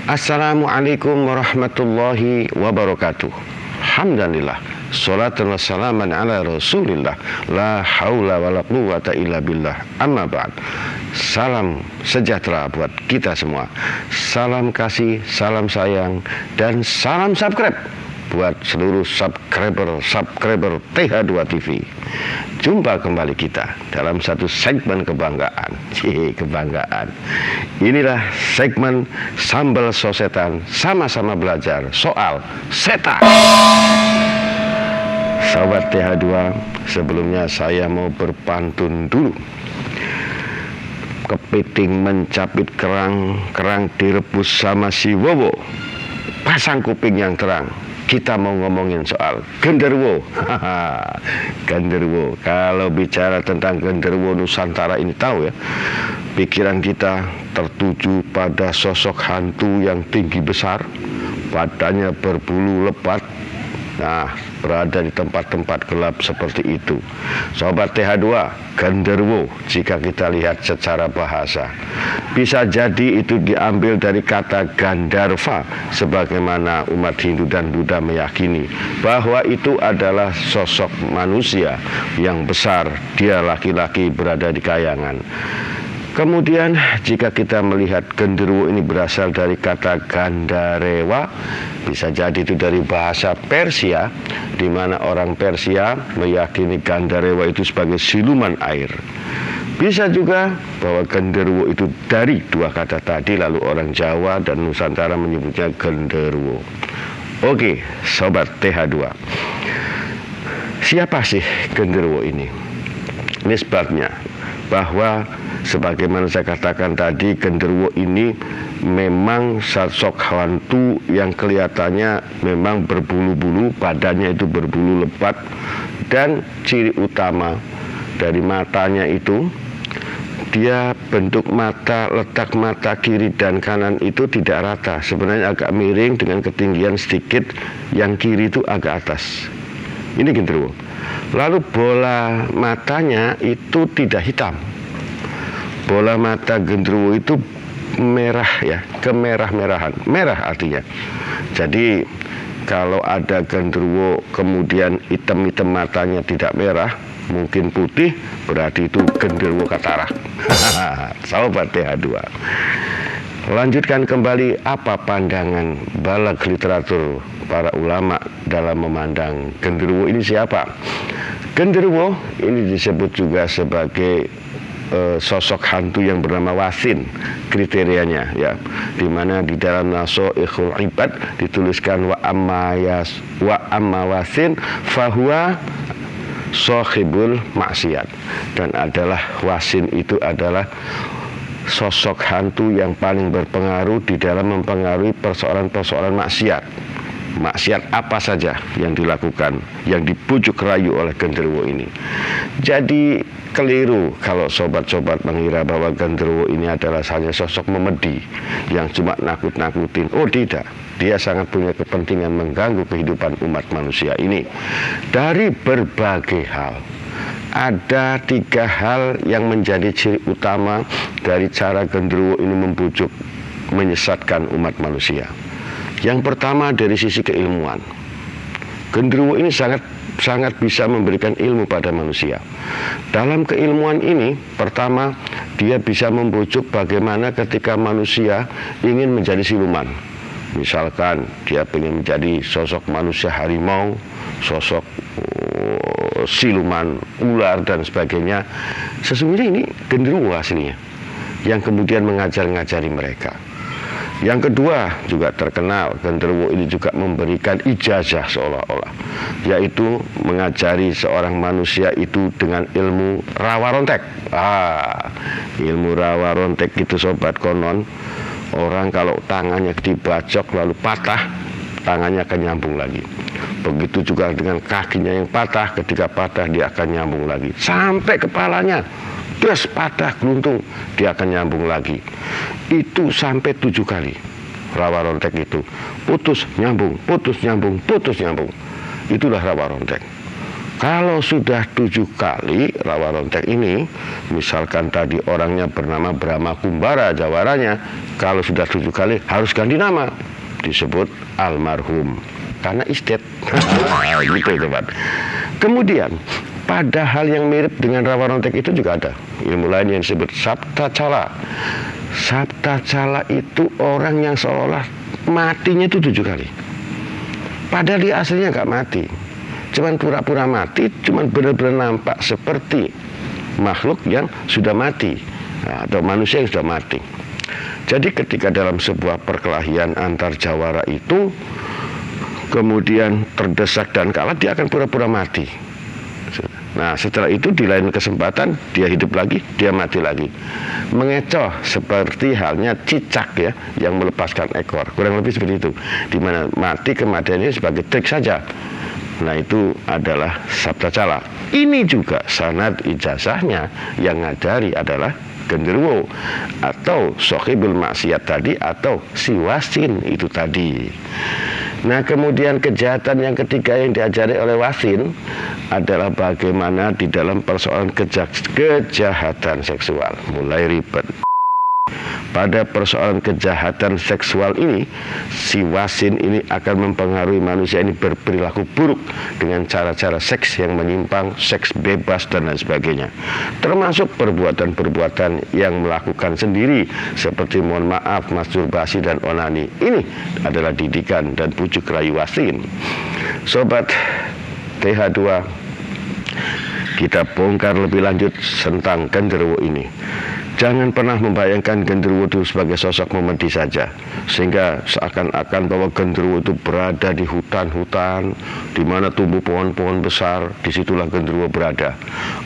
Assalamualaikum warahmatullahi wabarakatuh. Alhamdulillah, salatu wassalamu ala rasulillah, la haula wala quwata illa billah, amma ba'd. Salam sejahtera buat kita semua. Salam kasih, salam sayang, dan salam subscribe buat seluruh subscriber TH2 TV. Jumpa kembali kita dalam satu segmen kebanggaan. Kebanggaan. Inilah segmen Sambal Sosetan, sama-sama belajar soal setan. Sobat TH2, sebelumnya saya mau berpantun dulu. Kepiting mencapit kerang, kerang direbus sama si wowo. Pasang kuping yang terang. Kita mau ngomongin soal genderuwo. Genderuwo. Kalau bicara tentang genderuwo Nusantara ini, tahu ya, pikiran kita tertuju pada sosok hantu yang tinggi besar, badannya berbulu lebat. Nah, berada di tempat-tempat gelap seperti itu. Sobat TH2, genderuwo jika kita lihat secara bahasa, bisa jadi itu diambil dari kata Gandharva, sebagaimana umat Hindu dan Buddha meyakini bahwa itu adalah sosok manusia yang besar, dia laki-laki berada di kayangan. Kemudian jika kita melihat genderuwo ini berasal dari kata Gandarewa, bisa jadi itu dari bahasa Persia, di mana orang Persia meyakini Gandarewa itu sebagai siluman air. Bisa juga bahwa genderuwo itu dari dua kata tadi, lalu orang Jawa dan Nusantara menyebutnya genderuwo. Oke, sobat TH2, siapa sih genderuwo ini? Ini sebabnya bahwa sebagaimana saya katakan tadi, genderuwo ini memang sosok hantu yang kelihatannya memang berbulu-bulu, badannya itu berbulu lebat, dan ciri utama dari matanya itu, dia bentuk mata, letak mata kiri dan kanan itu tidak rata, sebenarnya agak miring dengan ketinggian sedikit, yang kiri itu agak atas. Ini genderuwo. Lalu bola matanya itu tidak hitam. Bola mata genderuwo itu merah ya, kemerah-merahan. Merah artinya. Jadi kalau ada genderuwo kemudian hitam-hitam matanya tidak merah, mungkin putih, berarti itu genderuwo katarak. Sobat TH2. Lanjutkan kembali, apa pandangan balak literatur para ulama dalam memandang genderuwo ini siapa? Genderuwo ini disebut juga sebagai sosok hantu yang bernama Wasin, kriterianya ya, di mana di dalam Nasoikhul Ibad dituliskan wa amma Wasin fahuwa sohibul maksiat, dan adalah Wasin itu adalah sosok hantu yang paling berpengaruh di dalam mempengaruhi persoalan-persoalan maksiat. Maksiat apa saja yang dilakukan, yang dibujuk rayu oleh genderuwo ini. Jadi keliru kalau sobat-sobat mengira bahwa genderuwo ini adalah hanya sosok memedi yang cuma nakut-nakutin. Oh tidak, dia sangat punya kepentingan mengganggu kehidupan umat manusia ini dari berbagai hal. Ada 3 hal yang menjadi ciri utama dari cara genderuwo ini membujuk, menyesatkan umat manusia. Yang pertama dari sisi keilmuan. Genderuwo ini sangat bisa memberikan ilmu pada manusia. Dalam keilmuan ini, pertama, dia bisa membujuk bagaimana ketika manusia ingin menjadi siluman. Misalkan dia ingin menjadi sosok manusia harimau, sosok siluman ular dan sebagainya. Sesungguhnya ini genderuwo aslinya, yang kemudian ngajari mereka. Yang kedua juga terkenal, genderuwo ini juga memberikan ijazah seolah-olah, yaitu mengajari seorang manusia itu dengan ilmu rawa rontek. Ilmu rawa rontek itu sobat, konon orang kalau tangannya dibacok lalu patah, tangannya akan nyambung lagi. Begitu juga dengan kakinya yang patah, ketika patah dia akan nyambung lagi sampai kepalanya. Terus patah geluntung, dia akan nyambung lagi. Itu sampai 7 kali rawa rontek itu. Putus nyambung, putus nyambung, putus nyambung. Itulah rawa rontek. Kalau sudah 7 kali rawa rontek ini, misalkan tadi orangnya bernama Brahma Kumbara jawaranya, kalau sudah 7 kali harus ganti nama, disebut almarhum karena istet. Gitu teman. Kemudian pada hal yang mirip dengan rawa rontek itu juga ada ilmu lain yang disebut sabta cala. Sabta cala itu orang yang seolah matinya itu 7 kali, padahal dia aslinya nggak mati, cuman pura-pura mati, cuman benar-benar nampak seperti makhluk yang sudah mati, atau manusia yang sudah mati. Jadi ketika dalam sebuah perkelahian antar jawara itu kemudian terdesak dan kalah, dia akan pura-pura mati. Nah setelah itu di lain kesempatan dia hidup lagi, dia mati lagi, mengecoh seperti halnya cicak ya yang melepaskan ekor, kurang lebih seperti itu, dimana mati kematiannya sebagai trik saja. Nah itu adalah sabta cala. Ini juga sanad ijazahnya yang ngajari adalah genderuwo atau sohibul maksiat tadi, atau si wasin itu tadi. Nah kemudian kejahatan yang ketiga yang diajari oleh wasin adalah bagaimana di dalam persoalan kejahatan seksual. Mulai ribet. Pada persoalan kejahatan seksual ini, si wasin ini akan mempengaruhi manusia ini berperilaku buruk dengan cara-cara seks yang menyimpang, seks bebas dan lain sebagainya. Termasuk perbuatan-perbuatan yang melakukan sendiri seperti mohon maaf, masturbasi dan onani. Ini adalah didikan dan pucuk rayu wasin. Sobat TH2, kita bongkar lebih lanjut tentang genderuwo ini. Jangan pernah membayangkan genderuwo itu sebagai sosok memedi saja, sehingga seakan-akan bahwa genderuwo itu berada di hutan-hutan di mana tumbuh pohon-pohon besar, disitulah genderuwo berada.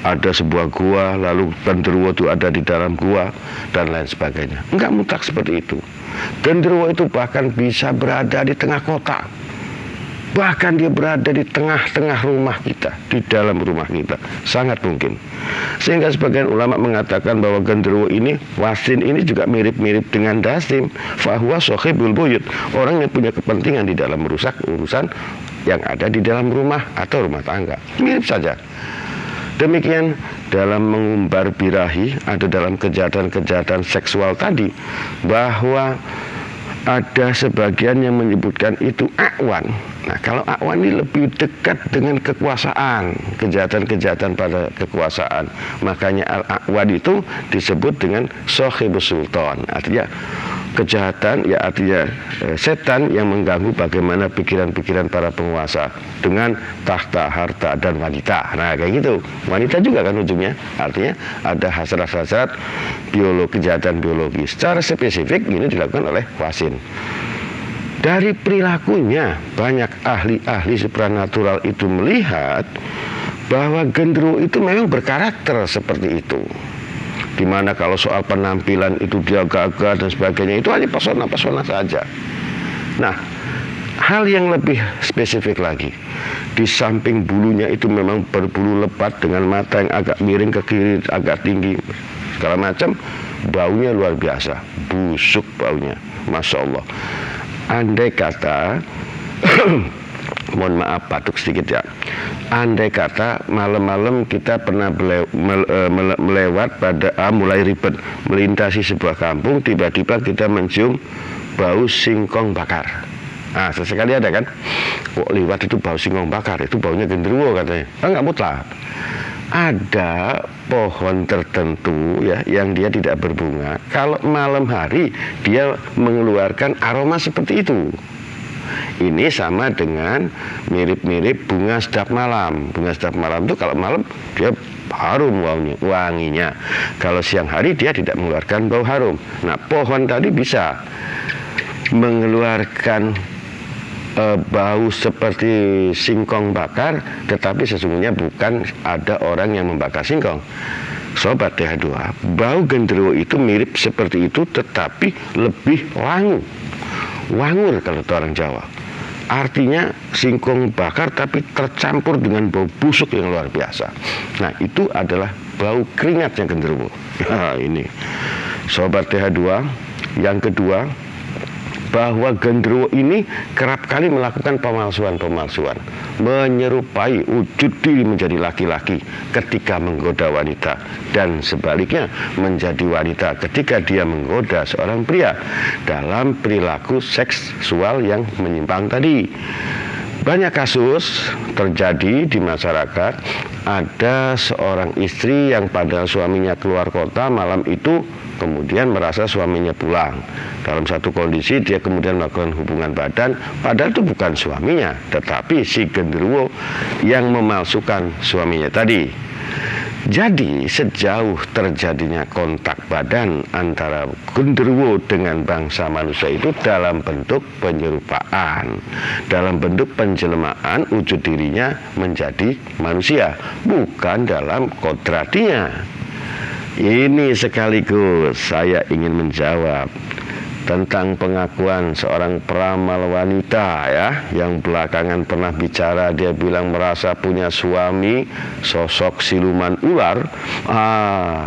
Ada sebuah gua, lalu genderuwo itu ada di dalam gua dan lain sebagainya. Enggak mutlak seperti itu. Genderuwo itu bahkan bisa berada di tengah kota. Bahkan dia berada di tengah-tengah rumah kita, di dalam rumah kita, sangat mungkin. Sehingga sebagian ulama mengatakan bahwa genderuwo ini, wasin ini juga mirip-mirip dengan dasim, fahuwa sohibul buyut, orang yang punya kepentingan di dalam merusak urusan yang ada di dalam rumah atau rumah tangga. Mirip saja. Demikian dalam mengumbar birahi, ada dalam kejahatan-kejahatan seksual tadi, bahwa ada sebagian yang menyebutkan itu akwan. Nah kalau akwan ini lebih dekat dengan kekuasaan, kejahatan-kejahatan pada kekuasaan. Makanya al-akwan itu disebut dengan sohibus sultan. Artinya kejahatan, ya artinya setan yang mengganggu bagaimana pikiran-pikiran para penguasa dengan tahta, harta, dan wanita. Nah kayak gitu. Wanita juga kan ujungnya. Artinya ada hasrat-hasrat biologi, kejahatan biologi. Secara spesifik ini dilakukan oleh wasin. Dari perilakunya, banyak ahli-ahli supranatural itu melihat bahwa genderuwo itu memang berkarakter seperti itu. Dimana kalau soal penampilan itu dia gagah dan sebagainya, itu hanya pesona-pesona saja. Nah, hal yang lebih spesifik lagi, di samping bulunya itu memang berbulu lebat dengan mata yang agak miring ke kiri, agak tinggi, segala macam. Baunya luar biasa, busuk baunya, Masya Allah. Andai kata mohon maaf batuk sedikit ya, andai kata malam-malam kita pernah melewat pada mulai ribet melintasi sebuah kampung, tiba-tiba kita mencium bau singkong bakar. Nah sesekali ada kan, kok lewat itu bau singkong bakar, itu baunya genderuwo katanya. Enggak mutlak. Ada pohon tertentu ya yang dia tidak berbunga, kalau malam hari dia mengeluarkan aroma seperti itu. Ini sama dengan mirip-mirip bunga sedap malam. Bunga sedap malam itu kalau malam dia harum wanginya. Kalau siang hari dia tidak mengeluarkan bau harum. Nah pohon tadi bisa mengeluarkan bau seperti singkong bakar, tetapi sesungguhnya bukan ada orang yang membakar singkong. Sobat TH2, bau genderuwo itu mirip seperti itu, tetapi lebih wangur kalau kata orang Jawa. Artinya singkong bakar tapi tercampur dengan bau busuk yang luar biasa. Nah itu adalah bau keringatnya genderuwo. Nah, ini Sobat TH2, yang kedua, bahwa genderuwo ini kerap kali melakukan pemalsuan-pemalsuan, menyerupai wujud diri menjadi laki-laki ketika menggoda wanita, dan sebaliknya menjadi wanita ketika dia menggoda seorang pria dalam perilaku seksual yang menyimpang tadi. Banyak kasus terjadi di masyarakat, ada seorang istri yang pada suaminya keluar kota malam itu, kemudian merasa suaminya pulang. Dalam satu kondisi dia kemudian melakukan hubungan badan, padahal itu bukan suaminya, tetapi si genderuwo yang memalsukan suaminya tadi. Jadi sejauh terjadinya kontak badan antara genderuwo dengan bangsa manusia itu dalam bentuk penyerupaan, dalam bentuk penjelemaan wujud dirinya menjadi manusia, bukan dalam kodratinya. Ini sekaligus saya ingin menjawab tentang pengakuan seorang peramal wanita ya, yang belakangan pernah bicara. Dia bilang merasa punya suami sosok siluman ular.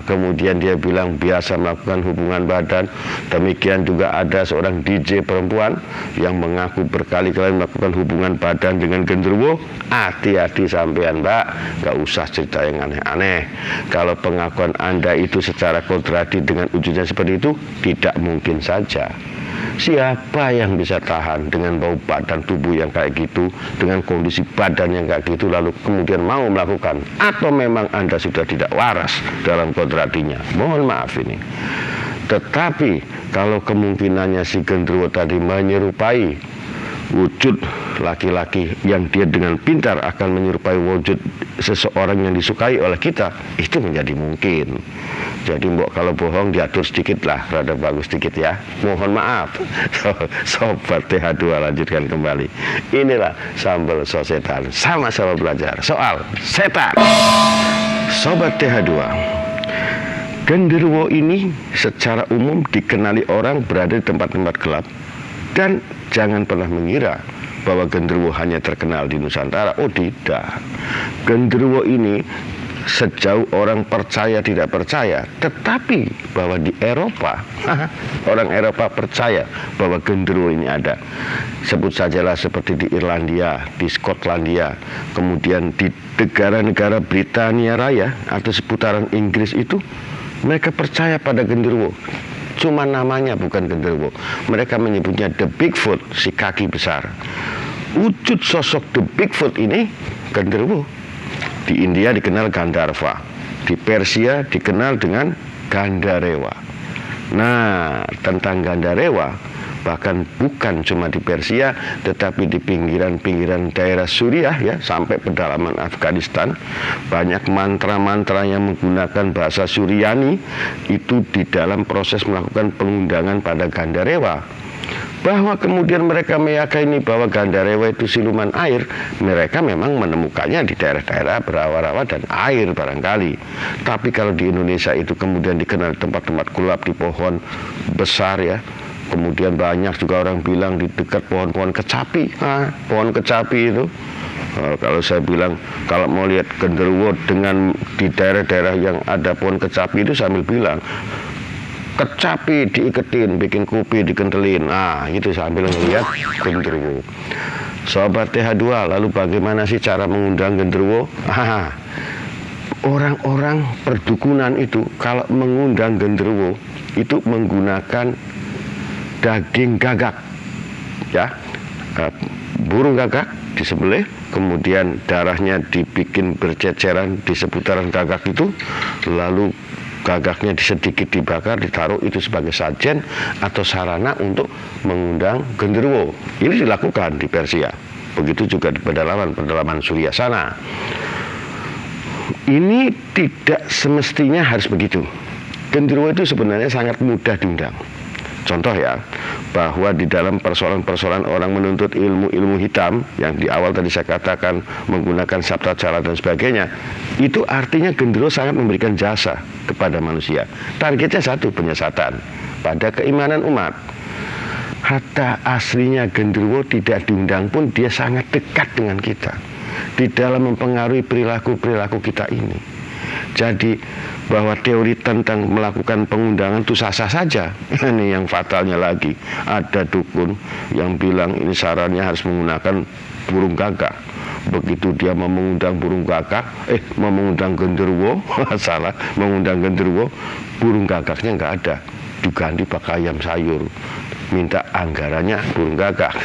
Kemudian dia bilang biasa melakukan hubungan badan. Demikian juga ada seorang DJ perempuan yang mengaku berkali-kali melakukan hubungan badan dengan genderuwo. Hati-hati sampean Mbak, gak usah cerita yang aneh-aneh. Kalau pengakuan Anda itu secara kontradiktif dengan wujudnya seperti itu, tidak mungkin saja. Siapa yang bisa tahan dengan bau badan tubuh yang kayak gitu, dengan kondisi badan yang kayak gitu, lalu kemudian mau melakukan? Atau memang Anda sudah tidak waras dalam kodratinya? Mohon maaf ini. Tetapi kalau kemungkinannya si genderuwo tadi menyerupai wujud laki-laki yang dia dengan pintar akan menyerupai wujud seseorang yang disukai oleh kita, itu menjadi mungkin. Jadi mbok kalau bohong diatur sedikit lah, rada bagus sedikit ya. Mohon maaf. Sobat TH2 lanjutkan kembali. Inilah Sambal Sosetan, sama-sama belajar soal setan. Sobat TH2, genderuwo ini secara umum dikenali orang berada di tempat-tempat gelap. Dan jangan pernah mengira bahwa genderuwo hanya terkenal di Nusantara. Oh tidak. Genderuwo ini sejauh orang percaya tidak percaya, tetapi bahwa di Eropa orang Eropa percaya bahwa genderuwo ini ada. Sebut sajalah seperti di Irlandia, di Skotlandia, kemudian di negara-negara Britania Raya atau seputaran Inggris itu, mereka percaya pada genderuwo. Cuma namanya bukan genderuwo. Mereka menyebutnya The Bigfoot, si kaki besar. Wujud sosok The Bigfoot ini genderuwo. Di India dikenal Gandharva, di Persia dikenal dengan Gandarewa. Nah, tentang Gandarewa, bahkan bukan cuma di Persia, tetapi di pinggiran-pinggiran daerah Suriah ya, sampai pedalaman Afghanistan, banyak mantra-mantra yang menggunakan bahasa Suryani itu di dalam proses melakukan pengundangan pada Gandarewa. Bahwa kemudian mereka meyakini bahwa Gandarewa itu siluman air, mereka memang menemukannya di daerah-daerah berawa-rawa dan air barangkali. Tapi kalau di Indonesia itu kemudian dikenal tempat-tempat gelap, di pohon besar ya. Kemudian banyak juga orang bilang di dekat pohon-pohon kecapi. Pohon kecapi itu, kalau saya bilang kalau mau lihat genderuwo dengan di daerah-daerah yang ada pohon kecapi itu, sambil bilang kecapi diiketin, bikin kopi dikentelin. Itu sambil melihat genderuwo. Sobat TH2, lalu bagaimana sih cara mengundang genderuwo? Orang-orang perdukunan itu kalau mengundang genderuwo itu menggunakan daging gagak, ya, burung gagak disembelih, kemudian darahnya dibikin berceceran di seputaran gagak itu, lalu gagaknya sedikit dibakar, ditaruh itu sebagai sajen atau sarana untuk mengundang genderuwo. Ini dilakukan di Persia, begitu juga di pedalaman Suriah sana. Ini tidak semestinya harus begitu. Genderuwo itu sebenarnya sangat mudah diundang. Contoh ya, bahwa di dalam persoalan-persoalan orang menuntut ilmu hitam yang di awal tadi saya katakan menggunakan sabta cara dan sebagainya, itu artinya genderuwo sangat memberikan jasa kepada manusia. Targetnya satu, penyesatan pada keimanan umat. Hatta aslinya genderuwo tidak diundang pun dia sangat dekat dengan kita di dalam mempengaruhi perilaku kita ini. Jadi bahwa teori tentang melakukan pengundangan itu sah-sah saja. Ini yang fatalnya lagi, ada dukun yang bilang ini sarannya harus menggunakan burung gagak. Begitu dia mau mengundang burung gagak, mau mengundang genderuwo, salah, mengundang genderuwo, burung gagaknya nggak ada, diganti pakai ayam sayur, minta anggarannya burung gagak.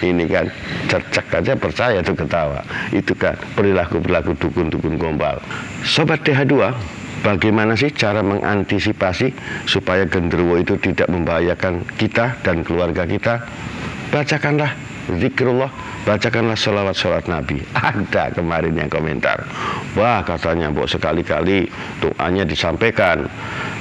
Ini kan cercek aja percaya tuh ketawa. Itu kan perilaku dukun-dukun gombal. Sobat TH2, bagaimana sih cara mengantisipasi supaya genderuwo itu tidak membahayakan kita dan keluarga kita? Bacakanlah zikrullah, bacakanlah sholawat Nabi. Ada kemarin yang komentar, wah katanya Mbok sekali-kali doanya disampaikan.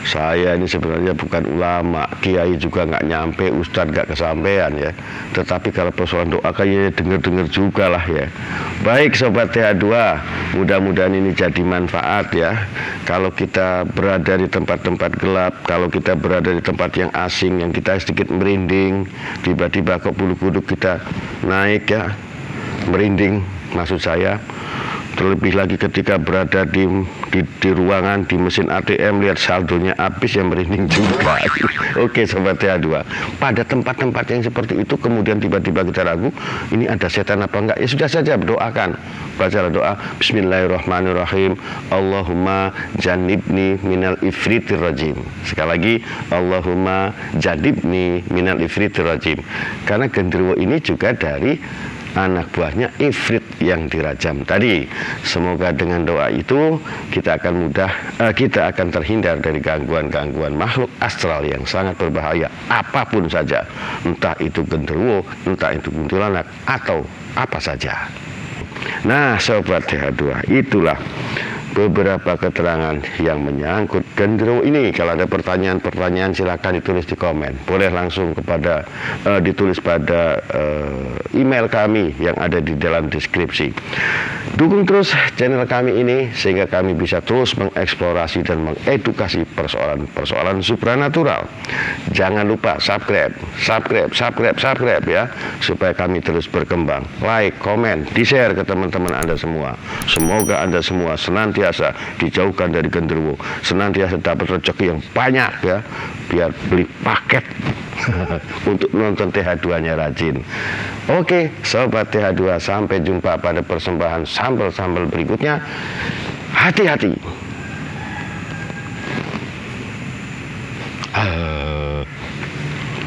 Saya ini sebenarnya bukan ulama, kiai juga nggak nyampe, ustadz nggak kesampaian ya. Tetapi kalau persoalan doa kayaknya dengar-dengar juga lah ya. Baik Sobat TH2, mudah-mudahan ini jadi manfaat ya. Kalau kita berada di tempat-tempat gelap, kalau kita berada di tempat yang asing, yang kita sedikit merinding, tiba-tiba kok bulu kuduk kita naik ya, merinding maksud saya. Terlebih lagi ketika berada di ruangan, di mesin ATM, lihat saldonya habis, yang merinding juga. Oke Sobat TH2, pada tempat-tempat yang seperti itu kemudian tiba-tiba kita ragu, ini ada setan apa enggak, ya sudah saja berdoakan. Bacalah doa Bismillahirrahmanirrahim, Allahumma janibni minal ifritir rajim. Sekali lagi, Allahumma janibni minal ifritir rajim. Karena genderuwo ini juga dari anak buahnya Ifrit yang dirajam tadi. Semoga dengan doa itu kita akan terhindar dari gangguan-gangguan makhluk astral yang sangat berbahaya, apapun saja, entah itu genderuwo, entah itu kuntilanak, atau apa saja. Nah Sobat TH2, itulah beberapa keterangan yang menyangkut genderuwo ini. Kalau ada pertanyaan-pertanyaan silakan ditulis di komen. Boleh langsung ditulis pada email kami yang ada di dalam deskripsi. Dukung terus channel kami ini sehingga kami bisa terus mengeksplorasi dan mengedukasi persoalan supranatural. Jangan lupa subscribe ya, supaya kami terus berkembang. Like, komen, di-share ke teman-teman Anda semua. Semoga Anda semua senantiasa dijauhkan dari genderuwo, senantiasa dapat rezeki yang banyak ya, biar beli paket untuk nonton TH2-nya rajin. Oke Sobat TH2, sampai jumpa pada persembahan sambal-sambal berikutnya. Hati-hati.